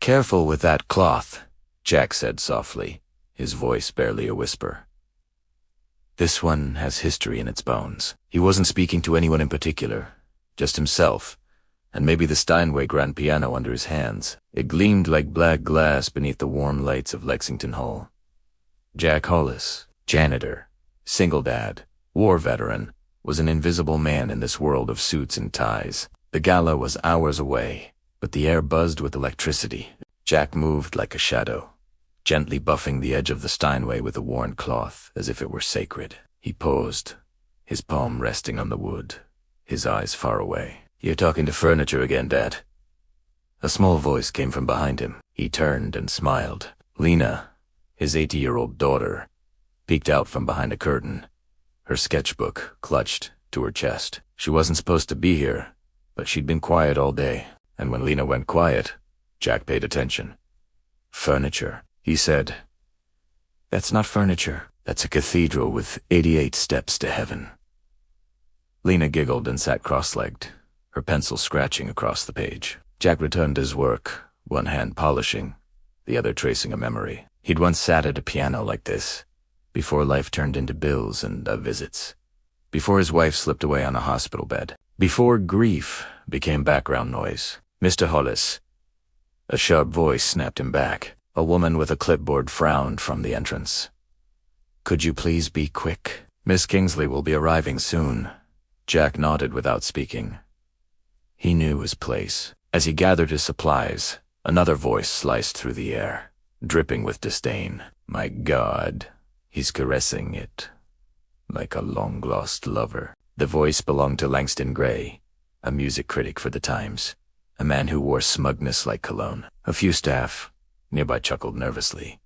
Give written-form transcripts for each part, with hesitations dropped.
"Careful with that cloth," Jack said softly, his voice barely a whisper. "This one has history in its bones." He wasn't speaking to anyone in particular, just himself, and maybe the Steinway grand piano under his hands. It gleamed like black glass beneath the warm lights of Lexington Hall. Jack Hollis, janitor, single dad, war veteran, was an invisible man in this world of suits and ties. The gala was hours away, but the air buzzed with electricity. Jack moved like a shadow, gently buffing the edge of the Steinway with a worn cloth as if it were sacred. He paused, his palm resting on the wood, his eyes far away. "You're talking to furniture again, Dad." A small voice came from behind him. He turned and smiled. Lena, his 80-year-old daughter, peeked out from behind a curtain, her sketchbook clutched to her chest. She wasn't supposed to be here, but she'd been quiet all day, and when Lena went quiet, Jack paid attention. "Furniture," he said. "That's not furniture. That's a cathedral with 88 steps to heaven." Lena giggled and sat cross-legged, her pencil scratching across the page. Jack returned to his work, one hand polishing, the other tracing a memory. He'd once sat at a piano like this, before life turned into bills and visits, before his wife slipped away on a hospital bed, before grief became background noise. "Mr. Hollis." A sharp voice snapped him back. A woman with a clipboard frowned from the entrance. "Could you please be quick? Miss Kingsley will be arriving soon." Jack nodded without speaking. He knew his place. As he gathered his supplies, another voice sliced through the air, dripping with disdain. "My God, he's caressing it, like a long-lost lover." The voice belonged to Langston Gray, a music critic for the Times, a man who wore smugness like cologne. A few staff nearby chuckled nervously.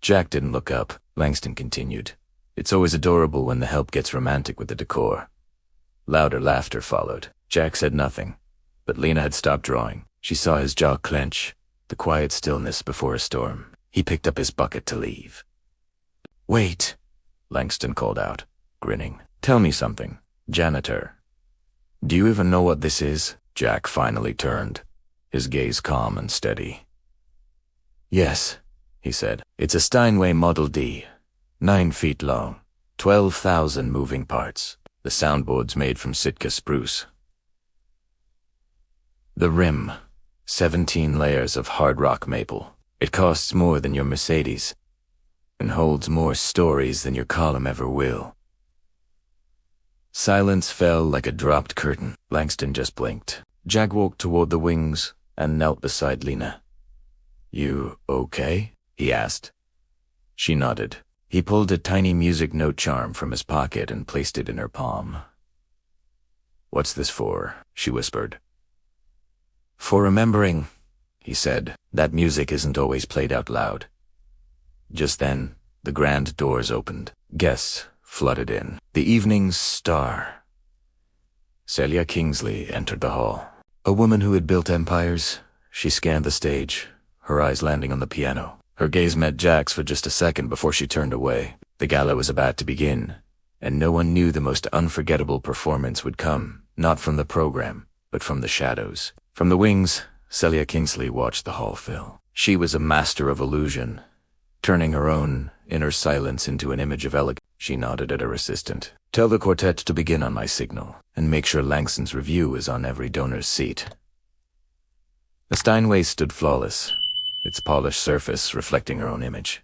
Jack didn't look up. Langston continued. "It's always adorable when the help gets romantic with the decor." Louder laughter followed. Jack said nothing, but Lena had stopped drawing. She saw his jaw clench, the quiet stillness before a storm. He picked up his bucket to leave. "Wait," Langston called out, grinning. "Tell me something, janitor. Do you even know what this is?" Jack finally turned, his gaze calm and steady. "Yes," he said. "It's a Steinway Model D, 9 feet long, 12,000 moving parts. The soundboard's made from Sitka spruce. The rim, 17 layers of hard rock maple. It costs more than your Mercedes, and holds more stories than your column ever will." Silence fell like a dropped curtain. Langston just blinked. Jack walked toward the wings and knelt beside Lena. "You okay?" he asked. She nodded. He pulled a tiny music note charm from his pocket and placed it in her palm. "What's this for?" she whispered. "For remembering," he said. "That music isn't always played out loud." Just then, the grand doors opened. Guests flooded in. The evening's star, Celia Kingsley, entered the hall. A woman who had built empires, she scanned the stage, her eyes landing on the piano. Her gaze met Jack's for just a second before she turned away. The gala was about to begin, and no one knew the most unforgettable performance would come, not from the program, but from the shadows. From the wings, Celia Kingsley watched the hall fill. She was a master of illusion, turning her own inner silence into an image of elegance. She nodded at her assistant. "Tell the quartet to begin on my signal, and make sure Langston's review is on every donor's seat." The Steinway stood flawless, its polished surface reflecting her own image.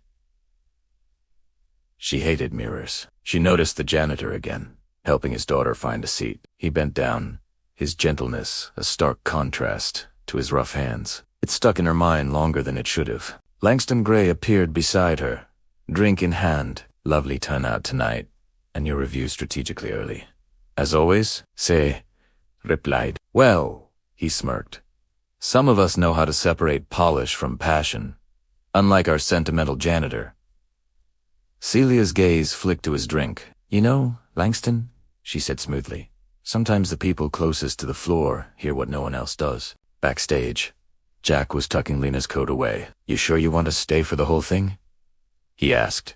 She hated mirrors. She noticed the janitor again, helping his daughter find a seat. He bent down, his gentleness a stark contrast to his rough hands. It stuck in her mind longer than it should have. Langston Gray appeared beside her, drink in hand. "Lovely turnout tonight, and your review strategically early." "As always," Say replied. "Well," he smirked, "some of us know how to separate polish from passion, unlike our sentimental janitor." Celia's gaze flicked to his drink. "You know, Langston," she said smoothly, "sometimes the people closest to the floor hear what no one else does." Backstage, Jack was tucking Lena's coat away. "You sure you want to stay for the whole thing?" he asked.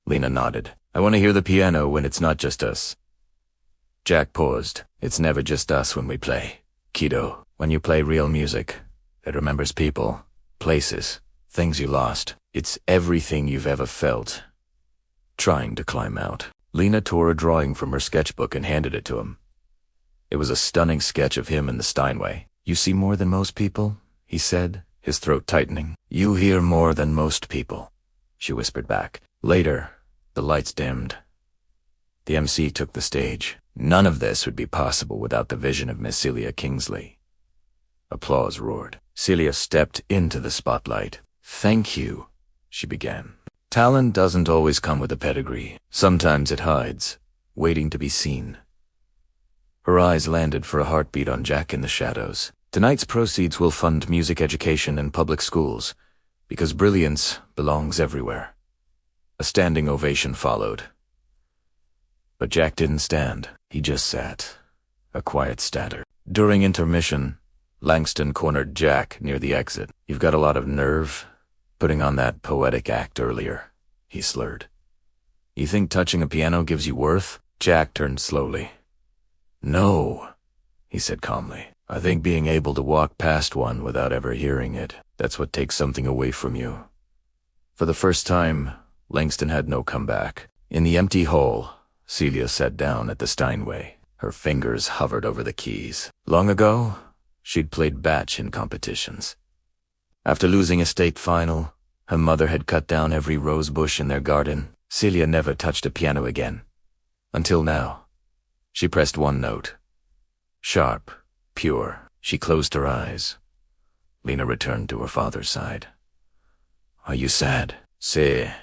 Lena nodded. "I want to hear the piano when it's not just us." Jack paused. "It's never just us when we play, kiddo. When you play real music, It remembers people, places, things you lost. It's everything you've ever felt. Trying to climb out. Lena tore a drawing from her sketchbook and handed it to him. It was a stunning sketch of him in the Steinway. "You see more than most people?" he said, his throat tightening. "You hear more than most people," she whispered back. Later, the lights dimmed. The MC took the stage. None of this would be possible without the vision of Miss Celia Kingsley. Applause roared. Celia stepped into the spotlight. "Thank you," she began. "Talent doesn't always come with a pedigree. Sometimes it hides, waiting to be seen." Her eyes landed for a heartbeat on Jack in the shadows. "Tonight's proceeds will fund music education in public schools, because brilliance belongs everywhere." A standing ovation followed. But Jack didn't stand. He just sat, a quiet statter. During intermission, Langston cornered Jack near the exit. "You've got a lot of nerve, putting on that poetic act earlier," he slurred. "You think touching a piano gives you worth?" Jack turned slowly. "No," he said calmly. "I think being able to walk past one without ever hearing it, that's what takes something away from you." For the first time, Langston had no comeback. In the empty hall, Celia sat down at the Steinway. Her fingers hovered over the keys. Long ago, she'd played batch in competitions. After losing a state final, her mother had cut down every rose bush in their garden. Celia never touched a piano again. Until now. She pressed one note. Sharp, pure. She closed her eyes. Lena returned to her father's side. "Are you sad?" "Say,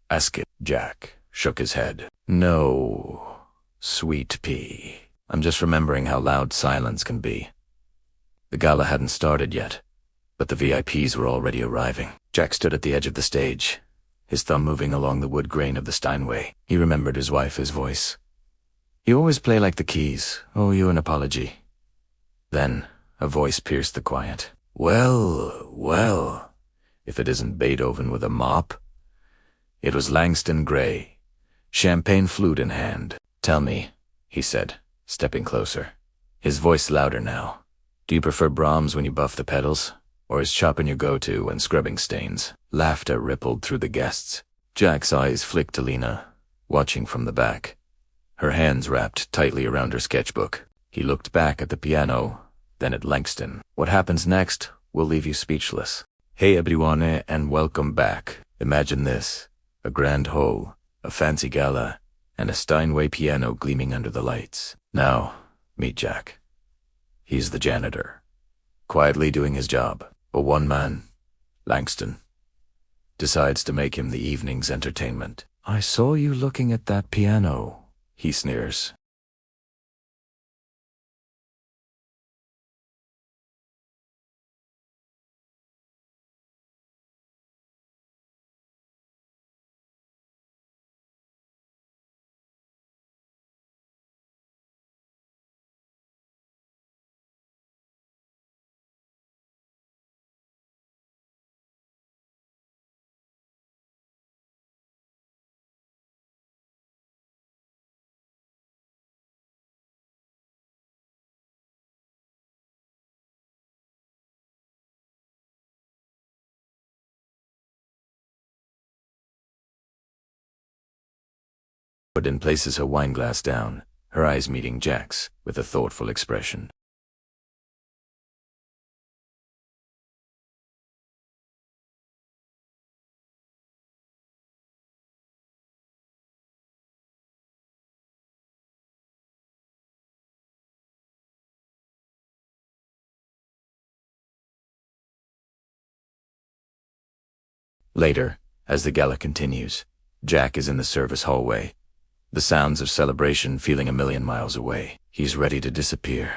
ask it." Jack shook his head. "No, sweet pea. I'm just remembering how loud silence can be." The gala hadn't started yet, but the VIPs were already arriving. Jack stood at the edge of the stage, his thumb moving along the wood grain of the Steinway. He remembered his wife's voice. "You always play like the keys. Owe you an apology." Then a voice pierced the quiet. "Well, well, if it isn't Beethoven with a mop." It was Langston Gray, champagne flute in hand. "Tell me," he said, stepping closer, his voice louder now. "Do you prefer Brahms when you buff the pedals, or is Chopin your go-to when scrubbing stains?" Laughter rippled through the guests. Jack's eyes flicked to Lena, watching from the back, her hands wrapped tightly around her sketchbook. He looked back at the piano, then at Langston. "What happens next will leave you speechless. Hey everyone, and welcome back. Imagine this, a grand hall, a fancy gala, and a Steinway piano gleaming under the lights. Now, meet Jack. He's the janitor, quietly doing his job. But one man, Langston, decides to make him the evening's entertainment. I saw you looking at that piano," he sneers. Then places her wineglass down, her eyes meeting Jack's with a thoughtful expression. Later, as the gala continues, Jack is in the service hallway, the sounds of celebration feeling a million miles away. He's ready to disappear,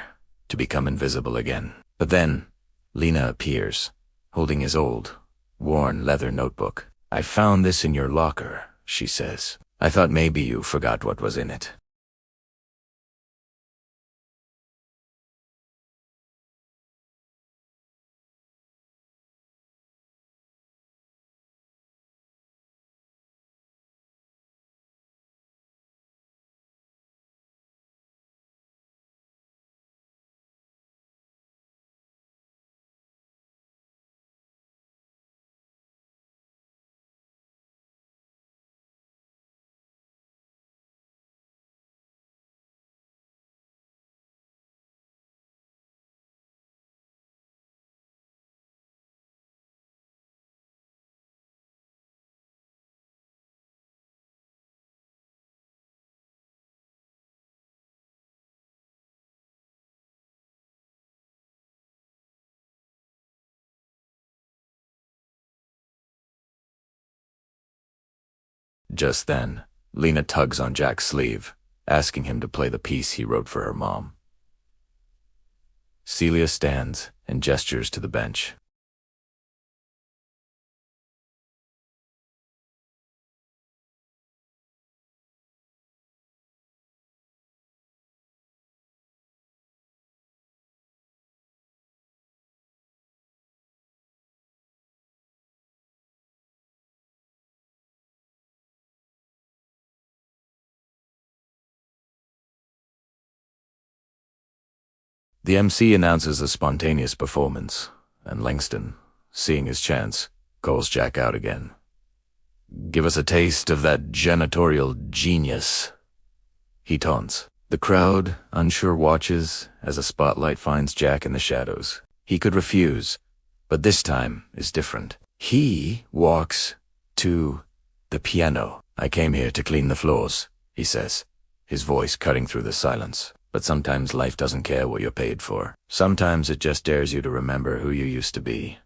to become invisible again. But then, Lena appears, holding his old, worn leather notebook. "I found this in your locker," she says. "I thought maybe you forgot what was in it." Just then, Lena tugs on Jack's sleeve, asking him to play the piece he wrote for her mom. Celia stands and gestures to the bench. The MC announces a spontaneous performance, and Langston, seeing his chance, calls Jack out again. "Give us a taste of that janitorial genius," he taunts. The crowd, unsure, watches as a spotlight finds Jack in the shadows. He could refuse, but this time is different. He walks to the piano. "I came here to clean the floors," he says, his voice cutting through the silence. But sometimes life doesn't care what you're paid for. Sometimes it just dares you to remember who you used to be.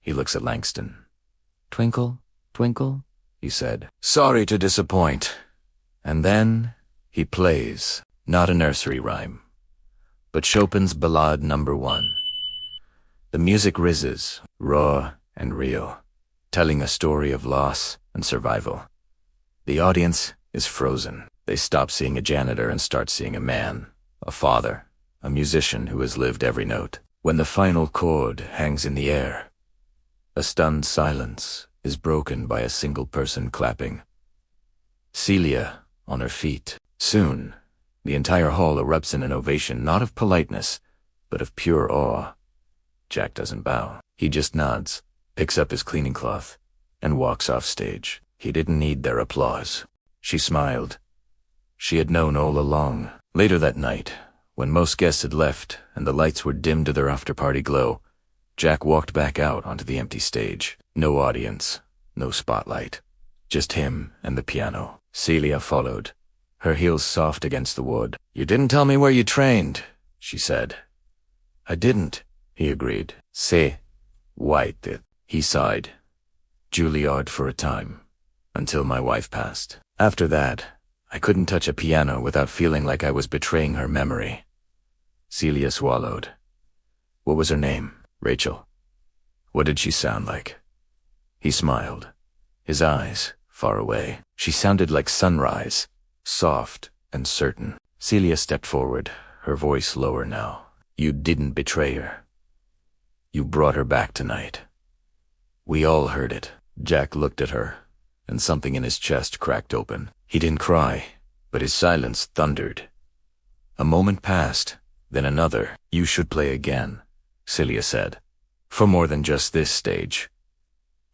He looks at Langston. "Twinkle, twinkle," he said. "Sorry to disappoint." And then he plays, not a nursery rhyme, but Chopin's Ballade No. 1. The music rises, raw and real, telling a story of loss and survival. The audience is frozen. They stop seeing a janitor and start seeing a man, a father, a musician who has lived every note. When the final chord hangs in the air, a stunned silence is broken by a single person clapping. Celia on her feet. Soon, the entire hall erupts in an ovation, not of politeness, but of pure awe. Jack doesn't bow. He just nods, picks up his cleaning cloth, and walks off stage. He didn't need their applause. She smiled. She had known all along. Later that night, when most guests had left and the lights were dimmed to their after-party glow, Jack walked back out onto the empty stage. No audience, no spotlight, just him and the piano. Celia followed, her heels soft against the wood. "You didn't tell me where you trained," she said. "I didn't," he agreed. "C'est white," he sighed. "Juilliard for a time, until my wife passed. After that, I couldn't touch a piano without feeling like I was betraying her memory." Celia swallowed. "What was her name?" "Rachel." "What did she sound like?" He smiled, his eyes far away. "She sounded like sunrise, soft and certain." Celia stepped forward, her voice lower now. "You didn't betray her. You brought her back tonight. We all heard it." Jack looked at her, and something in his chest cracked open. He didn't cry, but his silence thundered. A moment passed, then another. "You should play again," Celia said. "For more than just this stage."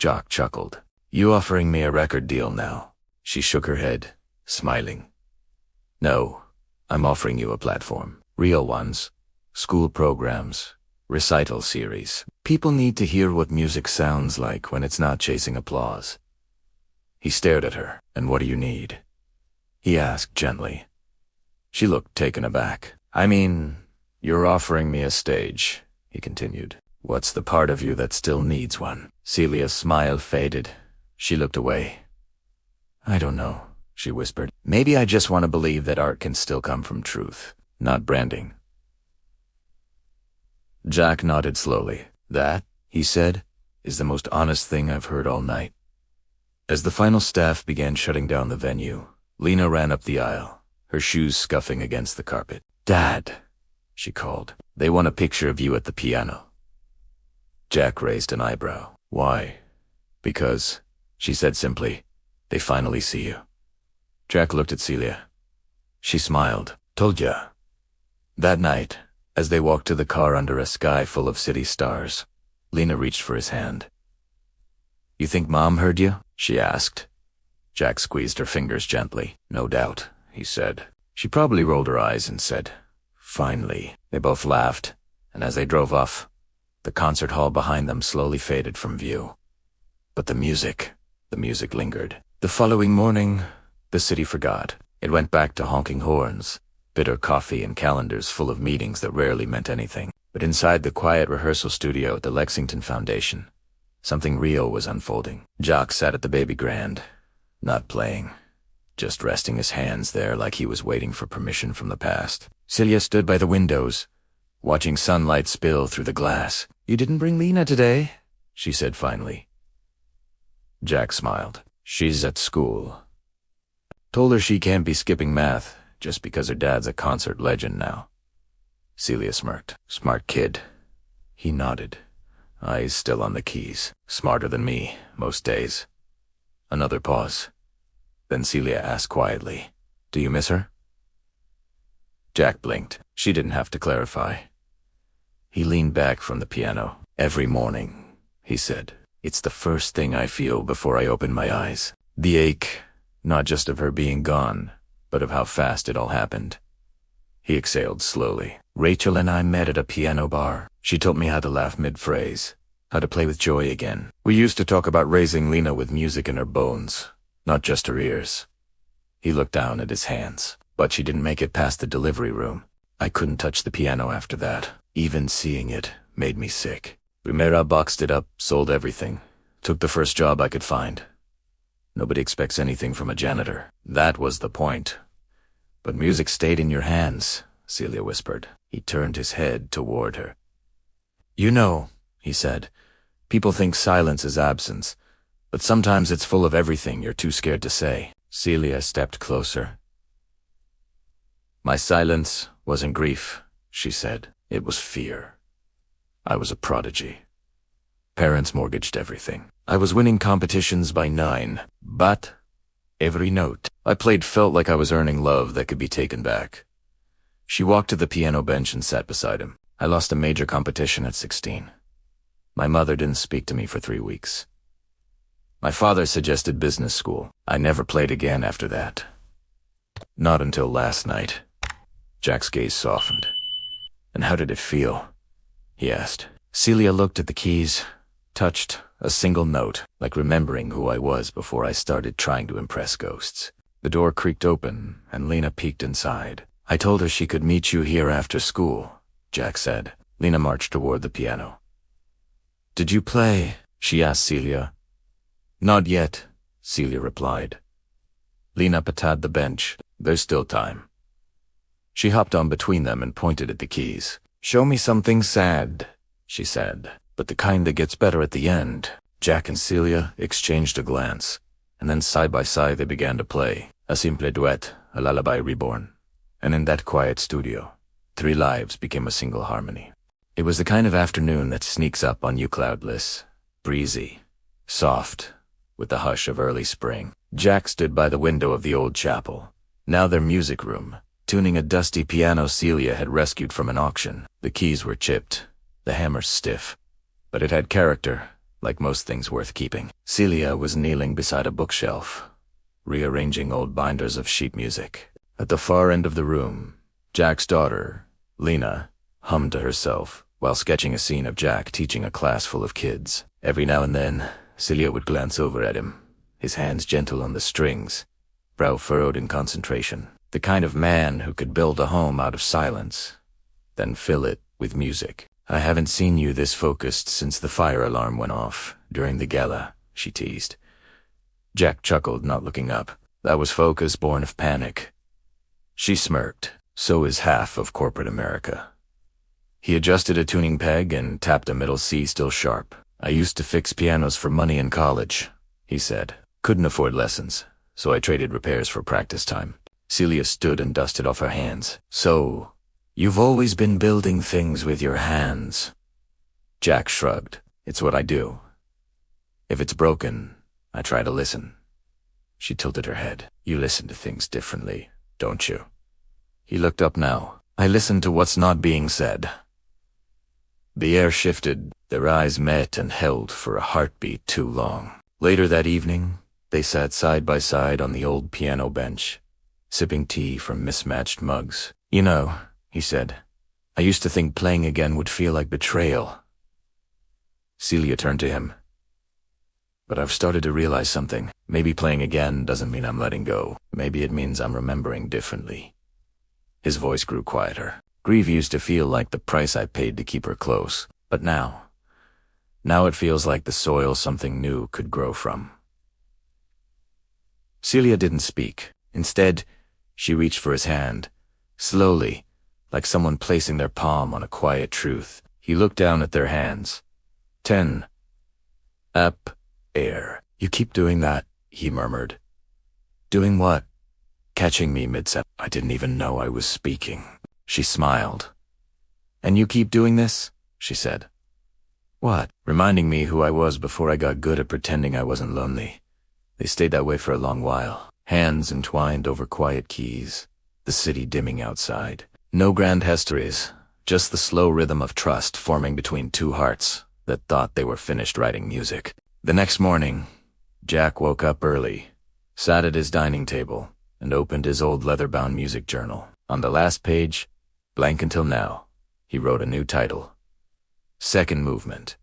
Jack chuckled. "You offering me a record deal now?" She shook her head, smiling. "No, I'm offering you a platform. Real ones. School programs. Recital series. People need to hear what music sounds like when it's not chasing applause." He stared at her. "And what do you need?" he asked gently. She looked taken aback. "I mean, you're offering me a stage," he continued. "What's the part of you that still needs one?" Celia's smile faded. She looked away. "I don't know," she whispered. "Maybe I just want to believe that art can still come from truth, not branding." Jack nodded slowly. "That," he said, "is the most honest thing I've heard all night." As the final staff began shutting down the venue, Lena ran up the aisle, her shoes scuffing against the carpet. "Dad," she called, "they want a picture of you at the piano." Jack raised an eyebrow. "Why?" "Because," she said simply, "they finally see you." Jack looked at Celia. She smiled. "Told ya." That night, as they walked to the car under a sky full of city stars, Lena reached for his hand. "You think Mom heard you?" she asked. Jack squeezed her fingers gently. "No doubt," he said. She probably rolled her eyes and said, "Finally." They both laughed, and as they drove off, the concert hall behind them slowly faded from view. But the music lingered. The following morning, the city forgot. It went back to honking horns, bitter coffee, and calendars full of meetings that rarely meant anything. But inside the quiet rehearsal studio at the Lexington Foundation, something real was unfolding. Jock sat at the baby grand, not playing, just resting his hands there like he was waiting for permission from the past. Celia stood by the windows, watching sunlight spill through the glass. "You didn't bring Lena today?" she said finally. Jack smiled. "She's at school. Told her she can't be skipping math just because her dad's a concert legend now." Celia smirked. "Smart kid." He nodded, eyes still on the keys. "Smarter than me, most days." Another pause. Then Celia asked quietly, "Do you miss her?" Jack blinked. She didn't have to clarify. He leaned back from the piano. "Every morning," he said. "It's the first thing I feel before I open my eyes. The ache, not just of her being gone, but of how fast it all happened." He exhaled slowly. "Rachel and I met at a piano bar. She taught me how to laugh mid-phrase, how to play with joy again. We used to talk about raising Lena with music in her bones, not just her ears." He looked down at his hands. "But she didn't make it past the delivery room. I couldn't touch the piano after that. Even seeing it made me sick. Primera boxed it up, sold everything, took the first job I could find. Nobody expects anything from a janitor. That was the point. But music stayed in your hands," Celia whispered. He turned his head toward her. "You know," he said, "people think silence is absence, but sometimes it's full of everything you're too scared to say." Celia stepped closer. "My silence wasn't grief," she said. "It was fear. I was a prodigy. Parents mortgaged everything. I was winning competitions by 9, but every note I played felt like I was earning love that could be taken back." She walked to the piano bench and sat beside him. "I lost a major competition at 16. My mother didn't speak to me for 3 weeks. My father suggested business school. I never played again after that. Not until last night." Jack's gaze softened. "And how did it feel?" he asked. Celia looked at the keys, touched a single note, like remembering who I was before I started trying to impress ghosts. The door creaked open, and Lena peeked inside. "I told her she could meet you here after school," Jack said. Lena marched toward the piano. "Did you play?" she asked Celia. "Not yet," Celia replied. Lena patted the bench. "There's still time." She hopped on between them and pointed at the keys. "Show me something sad," she said, "but the kind that gets better at the end." Jack and Celia exchanged a glance, and then side by side they began to play. A simple duet, a lullaby reborn. And in that quiet studio, 3 lives became a single harmony. It was the kind of afternoon that sneaks up on you cloudless, breezy, soft, with the hush of early spring. Jack stood by the window of the old chapel, now their music room, tuning a dusty piano Celia had rescued from an auction. The keys were chipped, the hammers stiff, but it had character, like most things worth keeping. Celia was kneeling beside a bookshelf, rearranging old binders of sheet music. At the far end of the room, Jack's daughter, Lena, hummed to herself while sketching a scene of Jack teaching a class full of kids. Every now and then, Celia would glance over at him, his hands gentle on the strings, brow furrowed in concentration. The kind of man who could build a home out of silence, then fill it with music. "I haven't seen you this focused since the fire alarm went off during the gala," she teased. Jack chuckled, not looking up. That was focus born of panic. She smirked. "So is half of corporate America." He adjusted a tuning peg and tapped a middle C still sharp. "I used to fix pianos for money in college," he said. "Couldn't afford lessons, so I traded repairs for practice time." Celia stood and dusted off her hands. "So, you've always been building things with your hands?" Jack shrugged. "It's what I do. If it's broken, I try to listen." She tilted her head. "You listen to things differently, don't you?" He looked up now. "I listen to what's not being said." The air shifted, their eyes met and held for a heartbeat too long. Later that evening, they sat side by side on the old piano bench, sipping tea from mismatched mugs. "You know," he said, "I used to think playing again would feel like betrayal." Celia turned to him. "But I've started to realize something. Maybe playing again doesn't mean I'm letting go. Maybe it means I'm remembering differently." His voice grew quieter. "Grief used to feel like the price I paid to keep her close, but now it feels like the soil something new could grow from." Celia didn't speak. Instead, she reached for his hand, slowly, like someone placing their palm on a quiet truth. He looked down at their hands. 10. Up, air. You keep doing that, he murmured. Doing what? Catching me mid-sentence. I didn't even know I was speaking. She smiled. And you keep doing this? She said. What? Reminding me who I was before I got good at pretending I wasn't lonely. They stayed that way for a long while, hands entwined over quiet keys, the city dimming outside. No grand histories, just the slow rhythm of trust forming between two hearts that thought they were finished writing music. The next morning, Jack woke up early, sat at his dining table, and opened his old leather-bound music journal. On the last page, blank until now, he wrote a new title. Second Movement.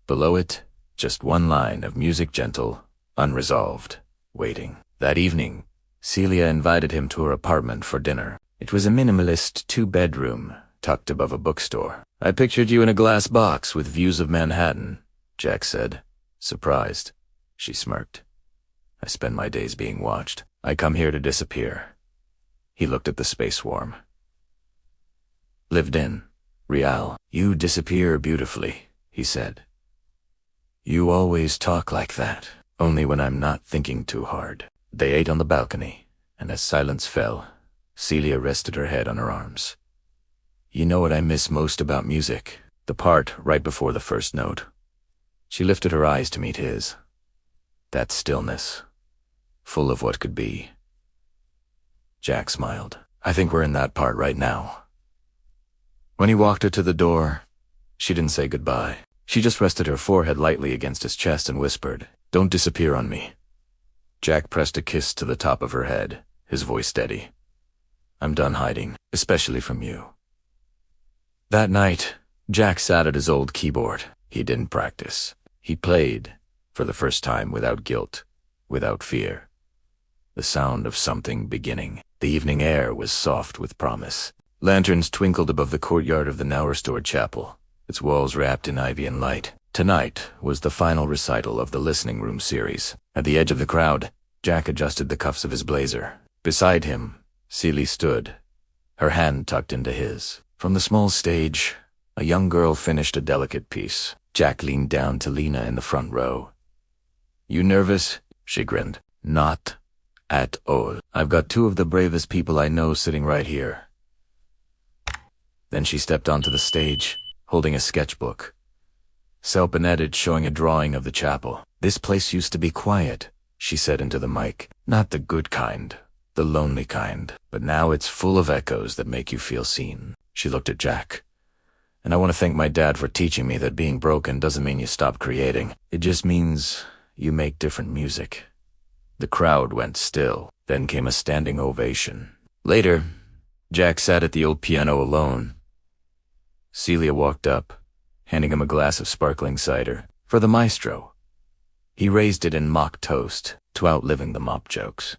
Below it, just one line of music gentle, unresolved, waiting. That evening, Celia invited him to her apartment for dinner. It was a minimalist two-bedroom, tucked above a bookstore. I pictured you in a glass box with views of Manhattan, Jack said, surprised. She smirked. I spend my days being watched. I come here to disappear. He looked at the space swarm. Lived in. Real. You disappear beautifully, he said. You always talk like that. Only when I'm not thinking too hard. They ate on the balcony, and as silence fell, Celia rested her head on her arms. You know what I miss most about music? The part right before the first note. She lifted her eyes to meet his. That stillness, full of what could be. Jack smiled. I think we're in that part right now. When he walked her to the door, she didn't say goodbye. She just rested her forehead lightly against his chest and whispered, Don't disappear on me. Jack pressed a kiss to the top of her head, his voice steady. I'm done hiding, especially from you. That night, Jack sat at his old keyboard. He didn't practice. He played, for the first time, without guilt, without fear. The sound of something beginning. The evening air was soft with promise. Lanterns twinkled above the courtyard of the now restored chapel, its walls wrapped in ivy and light. Tonight was the final recital of the listening room series. At the edge of the crowd, Jack adjusted the cuffs of his blazer. Beside him, Celia stood, her hand tucked into his. From the small stage, a young girl finished a delicate piece. Jack leaned down to Lena in the front row. You nervous? She grinned. Not at all. I've got two of the bravest people I know sitting right here. Then she stepped onto the stage, holding a sketchbook. Self-edited, showing a drawing of the chapel. This place used to be quiet, she said into the mic. Not the good kind, the lonely kind. But now it's full of echoes that make you feel seen. She looked at Jack. And I want to thank my dad for teaching me that being broken doesn't mean you stop creating. It just means you make different music. The crowd went still. Then came a standing ovation. Later, Jack sat at the old piano alone. Celia walked up, handing him a glass of sparkling cider. For the maestro. He raised it in mock toast to outliving the mop jokes.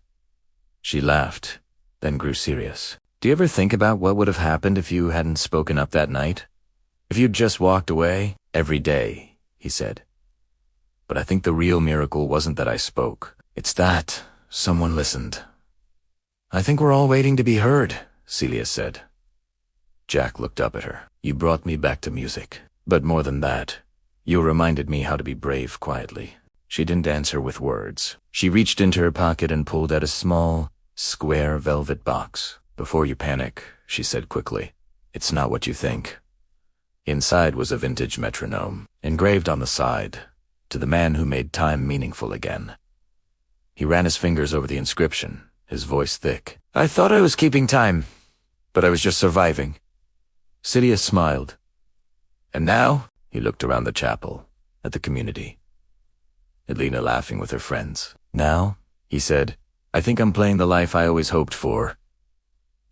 She laughed, then grew serious. Do you ever think about what would have happened if you hadn't spoken up that night? If you'd just walked away? Every day, he said. But I think the real miracle wasn't that I spoke. It's that someone listened. I think we're all waiting to be heard, Celia said. Jack looked up at her. You brought me back to music. But more than that, you reminded me how to be brave quietly. She didn't answer with words. She reached into her pocket and pulled out a small, square velvet box. Before you panic, she said quickly. It's not what you think. Inside was a vintage metronome, engraved on the side, to the man who made time meaningful again. He ran his fingers over the inscription, his voice thick. I thought I was keeping time, but I was just surviving. Celia smiled. And now? He looked around the chapel, at the community. At Lena laughing with her friends. Now, he said, I think I'm playing the life I always hoped for.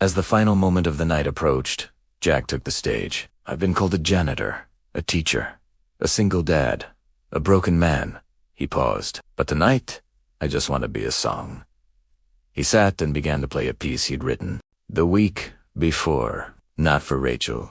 As the final moment of the night approached, Jack took the stage. I've been called a janitor, a teacher, a single dad, a broken man. He paused. But tonight, I just want to be a song. He sat and began to play a piece he'd written the week before. Not for Rachel,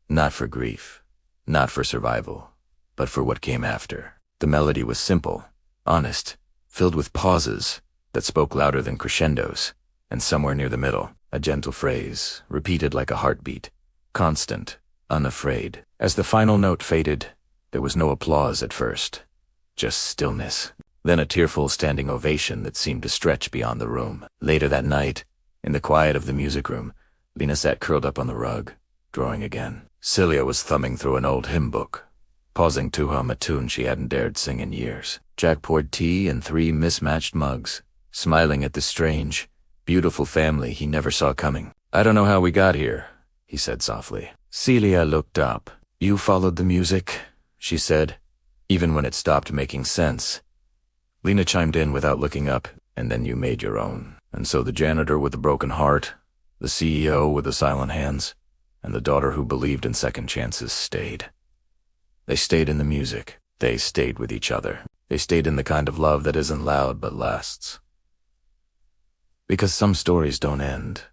not for grief, not for survival, but for what came after. The melody was simple, honest, filled with pauses that spoke louder than crescendos, and somewhere near the middle, a gentle phrase, repeated like a heartbeat, constant, unafraid. As the final note faded, there was no applause at first, just stillness. Then a tearful standing ovation that seemed to stretch beyond the room. Later that night, in the quiet of the music room, Lena sat curled up on the rug, drawing again. Celia was thumbing through an old hymn book, pausing to hum a tune she hadn't dared sing in years. Jack poured tea in 3 mismatched mugs, smiling at the strange, beautiful family he never saw coming. "I don't know how we got here," he said softly. Celia looked up. "You followed the music," she said, even when it stopped making sense. Lena chimed in without looking up, "And then you made your own. And so the janitor with the broken heart, the CEO with the silent hands, and the daughter who believed in second chances stayed. They stayed in the music. They stayed with each other. They stayed in the kind of love that isn't loud but lasts. Because some stories don't end.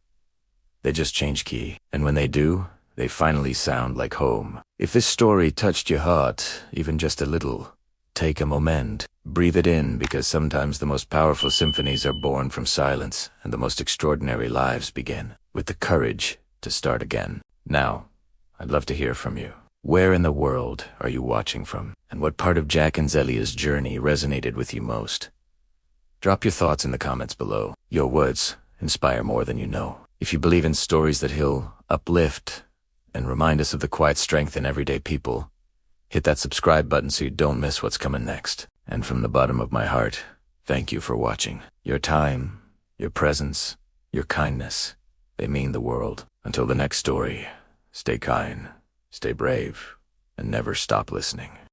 They just change key, and when they do, they finally sound like home. If this story touched your heart, even just a little, take a moment. Breathe it in, because sometimes the most powerful symphonies are born from silence, and the most extraordinary lives begin with the courage to start again. Now, I'd love to hear from you. Where in the world are you watching from? And what part of Jack and Zelia's journey resonated with you most? Drop your thoughts in the comments below. Your words inspire more than you know. If you believe in stories that heal, uplift, and remind us of the quiet strength in everyday people, hit that subscribe button so you don't miss what's coming next. And from the bottom of my heart, thank you for watching. Your time, your presence, your kindness, they mean the world. Until the next story, stay kind, stay brave, and never stop listening.